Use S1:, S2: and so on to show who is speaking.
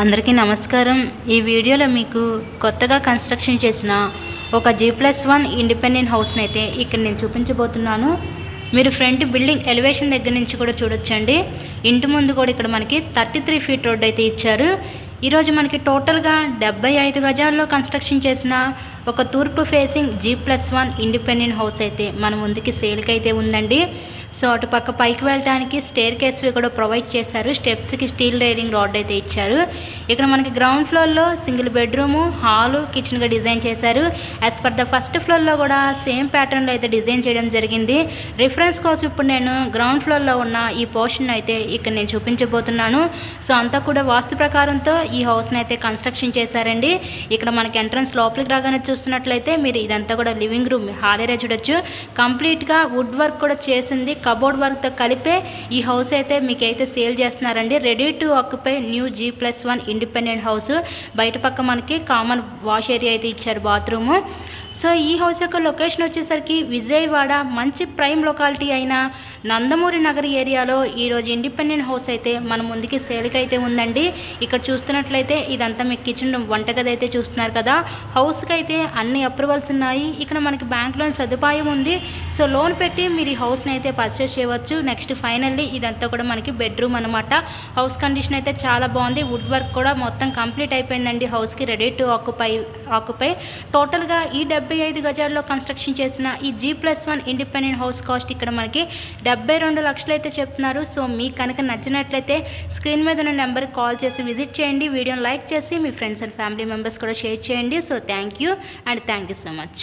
S1: అందరికీ నమస్కారం. ఈ వీడియోలో మీకు కొత్తగా కన్స్ట్రక్షన్ చేసిన ఒక G+1 ఇండిపెండెంట్ హౌస్ని అయితే ఇక్కడ నేను చూపించబోతున్నాను. మీరు ఫ్రంట్ బిల్డింగ్ ఎలివేషన్ దగ్గర నుంచి కూడా చూడొచ్చండి. ఇంటి ముందు కూడా ఇక్కడ మనకి 33 ఫీట్ రోడ్ అయితే ఇచ్చారు. ఈరోజు మనకి టోటల్గా 75 గజాల్లో కన్స్ట్రక్షన్ చేసిన ఒక తూర్పు ఫేసింగ్ G+1 ఇండిపెండెంట్ హౌస్ అయితే మన ముందుకి సేల్కి అయితే ఉందండి. సో అటుపక్క పైకి వెళ్ళడానికి స్టేర్ కేస్వి కూడా ప్రొవైడ్ చేశారు. స్టెప్స్కి స్టీల్ రైడింగ్ రాడ్ అయితే ఇచ్చారు. ఇక్కడ మనకి గ్రౌండ్ ఫ్లోర్లో సింగిల్ బెడ్రూము, హాలు, కిచెన్గా డిజైన్ చేశారు. యాజ్ పర్ ద ఫస్ట్ ఫ్లోర్లో కూడా సేమ్ ప్యాటర్న్లో అయితే డిజైన్ చేయడం జరిగింది. రిఫరెన్స్ కోసం ఇప్పుడు నేను గ్రౌండ్ ఫ్లోర్లో ఉన్న ఈ పోర్షన్ అయితే ఇక్కడ నేను చూపించబోతున్నాను. సో అంతా కూడా వాస్తు ప్రకారంతో ఈ హౌస్ని అయితే కన్స్ట్రక్షన్ చేశారండి. ఇక్కడ మనకి ఎంట్రన్స్ లోపలికి రాగానే చూస్తున్నట్లయితే మీరు ఇదంతా కూడా లివింగ్ రూమ్, హాల్ ఏరియా చూడొచ్చు. కంప్లీట్గా వుడ్ వర్క్ కూడా చేసింది. కబోర్డ్ వర్క్తో కలిపే ఈ హౌస్ అయితే మీకైతే సేల్ చేస్తున్నారండి. Ready to occupy new G+1 independent house. బయట పక్క మనకి కామన్ వాష్ ఏరియా అయితే ఇచ్చారు, బాత్రూము. సో ఈ హౌస్ యొక్క లొకేషన్ వచ్చేసరికి విజయవాడ మంచి ప్రైమ్ లొకాలిటీ అయిన నందమూరి నగర్ ఏరియాలో ఈరోజు ఇండిపెండెంట్ హౌస్ అయితే మన ముందుకి సేల్కి అయితే ఉందండి. ఇక్కడ చూస్తున్నట్లయితే ఇదంతా మీకు కిచెన్ వంటగది అయితే చూస్తున్నారు కదా. హౌస్కి అయితే అన్ని అప్రూవల్స్ ఉన్నాయి. ఇక్కడ మనకి బ్యాంక్ లోన్ సదుపాయం ఉంది. సో లోన్ పెట్టి మీరు ఈ హౌస్ని అయితే పర్చేస్ చేయవచ్చు. నెక్స్ట్ ఫైనల్లీ ఇదంతా కూడా మనకి బెడ్రూమ్ అనమాట. హౌస్ కండిషన్ అయితే చాలా బాగుంది. వుడ్ వర్క్ కూడా మొత్తం కంప్లీట్ అయిపోయిందండి. హౌస్కి రెడీ టు ఆక్యుపై టోటల్గా ఈ 75 గజాల్లో కన్స్ట్రక్షన్ చేసిన ఈ G+1 ఇండిపెండెంట్ హౌస్ కాస్ట్ ఇక్కడ మనకి 72 లక్షలు అయితే చెప్తున్నారు. సో మీకు కనుక నచ్చినట్లయితే స్క్రీన్ మీద ఉన్న నెంబర్కి కాల్ చేసి విజిట్ చేయండి. వీడియోని లైక్ చేసి మీ ఫ్రెండ్స్ అండ్ ఫ్యామిలీ మెంబర్స్ కూడా షేర్ చేయండి. So thank you so much.